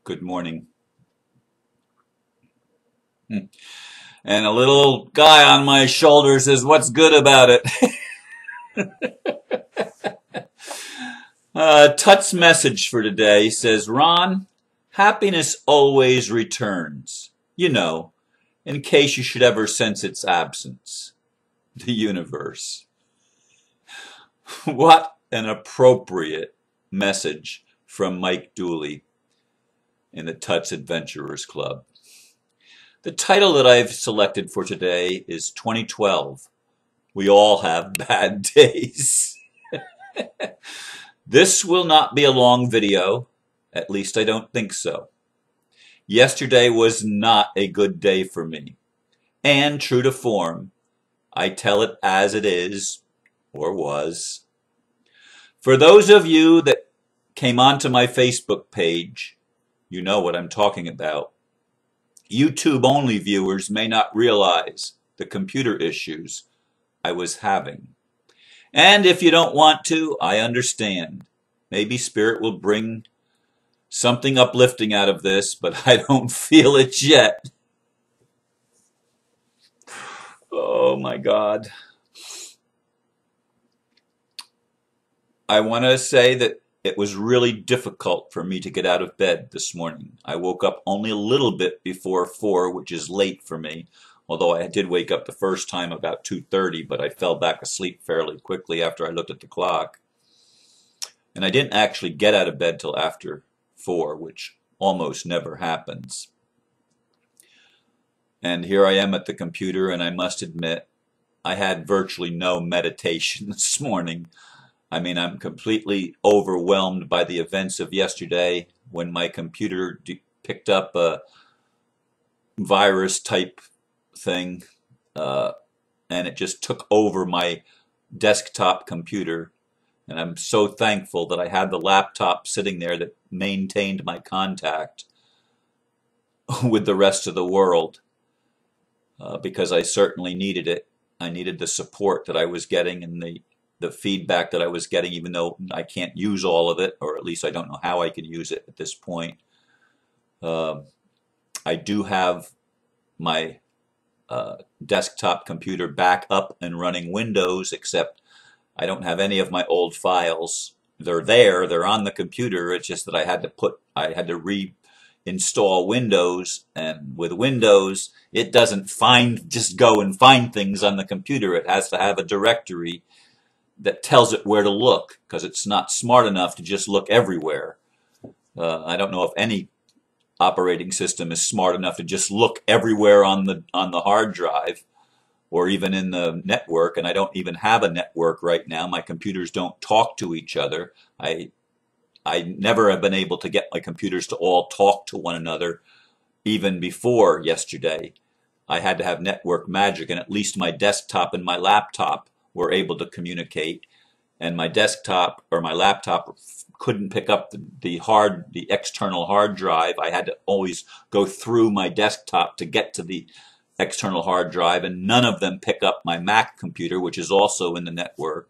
Good morning. And a little guy on my shoulder says, "What's good about it?" Tut's message for today says, "Ron, happiness always returns. In case you should ever sense its absence. The universe." What an appropriate message from Mike Dooley in the Tut's Adventurers Club. The title that I've selected for today is 2012. We all have bad days. This will not be a long video, at least I don't think so. Yesterday was not a good day for me. And true to form, I tell it as it is, or was. For those of you that came onto my Facebook page, you know what I'm talking about. YouTube-only viewers may not realize the computer issues I was having. And if you don't want to, I understand. Maybe Spirit will bring something uplifting out of this, but I don't feel it yet. Oh my God. I want to say that it was really difficult for me to get out of bed this morning. I woke up only a little bit before 4, which is late for me. Although I did wake up the first time about 2:30, but I fell back asleep fairly quickly after I looked at the clock. And I didn't actually get out of bed till after 4, which almost never happens. And here I am at the computer, and I must admit, I had virtually no meditation this morning. I mean, I'm completely overwhelmed by the events of yesterday when my computer picked up a virus type thing, and it just took over my desktop computer. And I'm so thankful that I had the laptop sitting there that maintained my contact with the rest of the world, because I certainly needed it. I needed the support that I was getting and the feedback that I was getting, even though I can't use all of it, or at least I don't know how I can use it at this point. I do have my desktop computer back up and running Windows, except I don't have any of my old files. They're there, they're on the computer. It's just that I had to reinstall Windows, and with Windows, it doesn't just go and find things on the computer. It has to have a directory that tells it where to look, because it's not smart enough to just look everywhere. I don't know if any operating system is smart enough to just look everywhere on the hard drive or even in the network, and I don't even have a network right now. My computers don't talk to each other. I never have been able to get my computers to all talk to one another. Even before yesterday, I had to have network magic, and at least my desktop and my laptop were able to communicate, and my desktop or my laptop couldn't pick up the external hard drive. I had to always go through my desktop to get to the external hard drive, and none of them pick up my Mac computer, which is also in the network.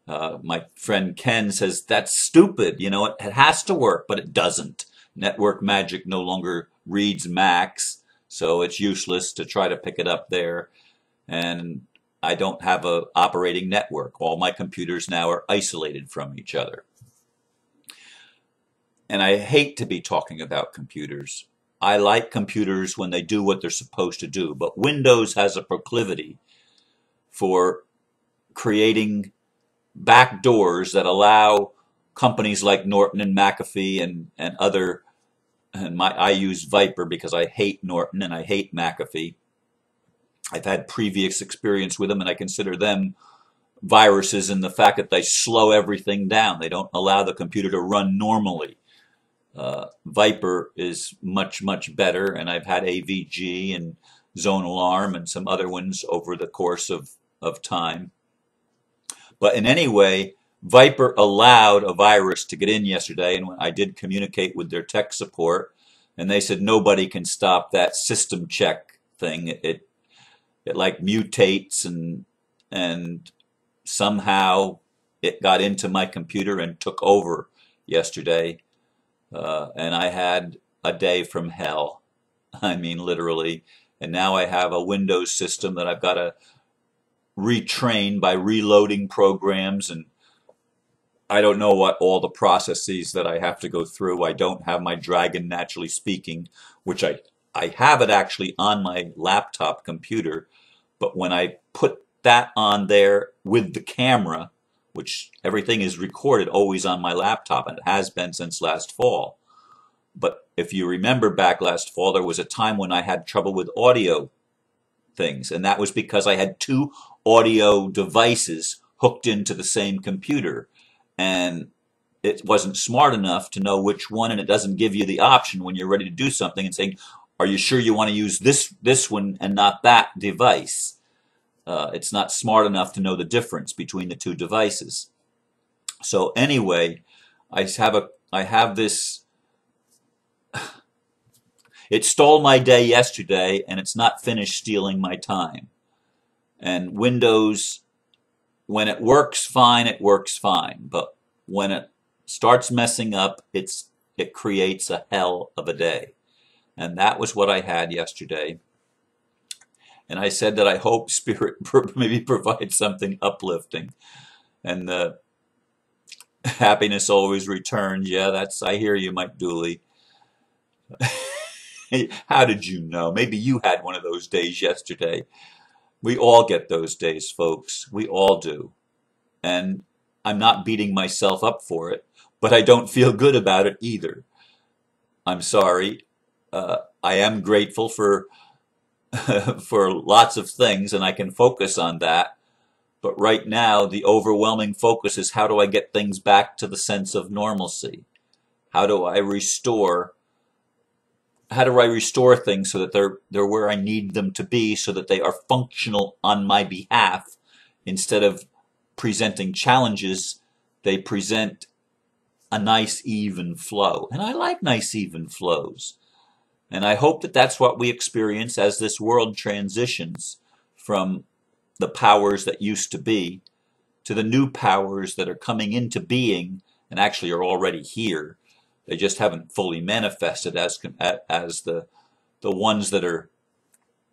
My friend Ken says, "That's stupid. It has to work," but it doesn't. Network magic no longer reads Macs, so it's useless to try to pick it up there. And I don't have a operating network. All my computers now are isolated from each other. And I hate to be talking about computers. I like computers when they do what they're supposed to do, but Windows has a proclivity for creating back doors that allow companies like Norton and McAfee and other, I use Viper because I hate Norton and I hate McAfee. I've had previous experience with them, and I consider them viruses in the fact that they slow everything down. They don't allow the computer to run normally. Viper is much, much better, and I've had AVG and Zone Alarm and some other ones over the course of time. But in any way, Viper allowed a virus to get in yesterday, and when I did communicate with their tech support, and they said nobody can stop that system check thing. It like mutates, and somehow it got into my computer and took over yesterday. And I had a day from hell. I mean, literally. And now I have a Windows system that I've got to retrain by reloading programs, and I don't know what all the processes that I have to go through. I don't have my Dragon Naturally Speaking, which I have it actually on my laptop computer, but when I put that on there with the camera, which everything is recorded always on my laptop, and it has been since last fall. But if you remember back last fall, there was a time when I had trouble with audio things, and that was because I had two audio devices hooked into the same computer, and it wasn't smart enough to know which one, and it doesn't give you the option when you're ready to do something and saying, are you sure you want to use this one and not that device? It's not smart enough to know the difference between the two devices. So anyway, I have this. It stole my day yesterday, and it's not finished stealing my time. And Windows, when it works fine, it works fine. But when it starts messing up, it creates a hell of a day. And that was what I had yesterday. And I said that I hope Spirit maybe provides something uplifting. And the happiness always returns. Yeah, I hear you, Mike Dooley. How did you know? Maybe you had one of those days yesterday. We all get those days, folks. We all do. And I'm not beating myself up for it, but I don't feel good about it either. I'm sorry. I am grateful for for lots of things, and I can focus on that. But right now, the overwhelming focus is, how do I get things back to the sense of normalcy? How do I restore things so that they're where I need them to be, so that they are functional on my behalf? Instead of presenting challenges, they present a nice even flow. And I like nice even flows. And I hope that that's what we experience as this world transitions from the powers that used to be to the new powers that are coming into being and actually are already here. They just haven't fully manifested as the ones that are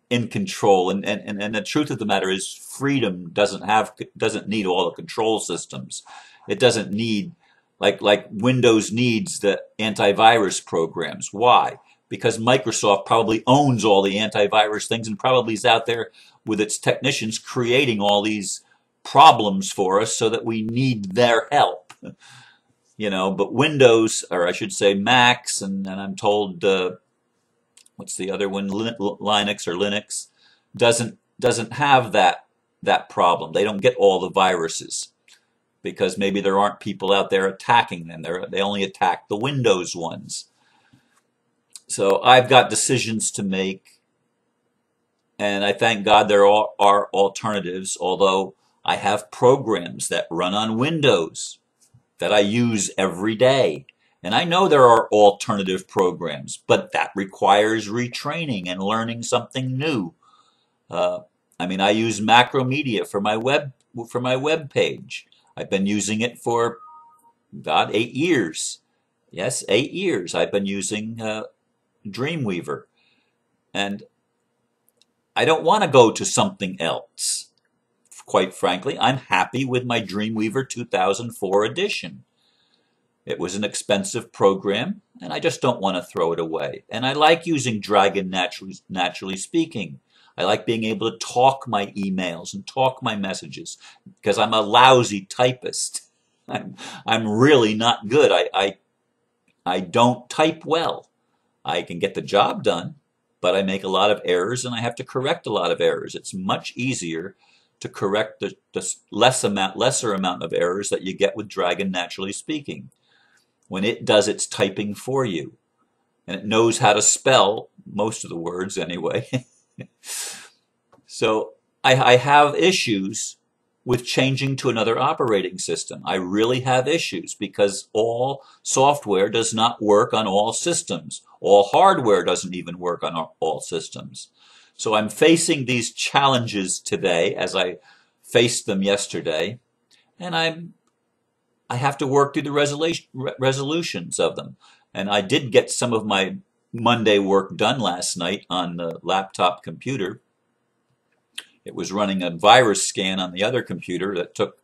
in control. And the truth of the matter is, freedom doesn't need all the control systems. It doesn't need, like Windows needs the antivirus programs. Why? Because Microsoft probably owns all the antivirus things and probably is out there with its technicians creating all these problems for us so that we need their help. But Windows, or I should say Macs, and I'm told, what's the other one, Linux or Linux, doesn't have that problem. They don't get all the viruses because maybe there aren't people out there attacking them. They only attack the Windows ones. So I've got decisions to make, and I thank God there are alternatives, although I have programs that run on Windows that I use every day. And I know there are alternative programs, but that requires retraining and learning something new. I use Macromedia for my web page. I've been using it for, 8 years. Yes, 8 years I've been using Dreamweaver. And I don't want to go to something else. Quite frankly, I'm happy with my Dreamweaver 2004 edition. It was an expensive program, and I just don't want to throw it away. And I like using Dragon Naturally Speaking. I like being able to talk my emails and talk my messages, because I'm a lousy typist. I'm really not good. I don't type well. I can get the job done, but I make a lot of errors, and I have to correct a lot of errors. It's much easier to correct the lesser amount of errors that you get with Dragon Naturally Speaking, when it does its typing for you. And it knows how to spell most of the words anyway. So I have issues with changing to another operating system. I really have issues because all software does not work on all systems. All hardware doesn't even work on all systems. So I'm facing these challenges today as I faced them yesterday, and I have to work through the resolutions of them. And I did get some of my Monday work done last night on the laptop computer. It was running a virus scan on the other computer that took,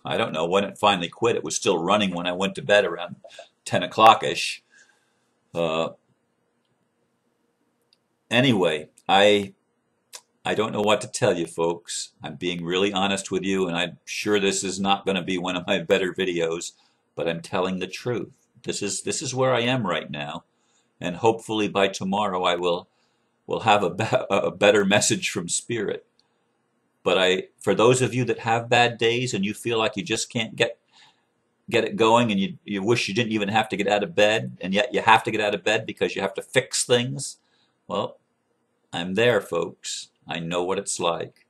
I don't know when it finally quit. It was still running when I went to bed around 10 o'clock-ish. Anyway, I don't know what to tell you, folks. I'm being really honest with you, and I'm sure this is not going to be one of my better videos, but I'm telling the truth. This is where I am right now, and hopefully by tomorrow I will have a better message from Spirit. But for those of you that have bad days and you feel like you just can't get it going, and you wish you didn't even have to get out of bed, and yet you have to get out of bed because you have to fix things, well, I'm there, folks. I know what it's like.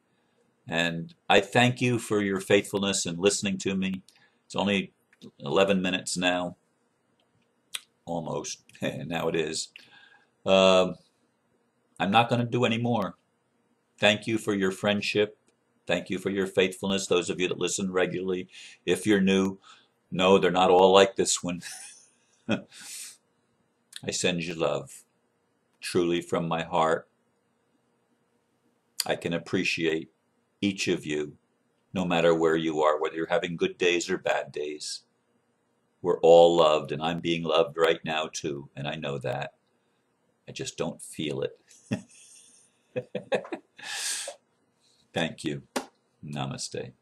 And I thank you for your faithfulness and listening to me. It's only 11 minutes now. Almost. Now it is. I'm not going to do any more. Thank you for your friendship. Thank you for your faithfulness, those of you that listen regularly. If you're new, no, they're not all like this one. I send you love, truly from my heart. I can appreciate each of you, no matter where you are, whether you're having good days or bad days. We're all loved, and I'm being loved right now too, and I know that. I just don't feel it. Thank you. Namaste.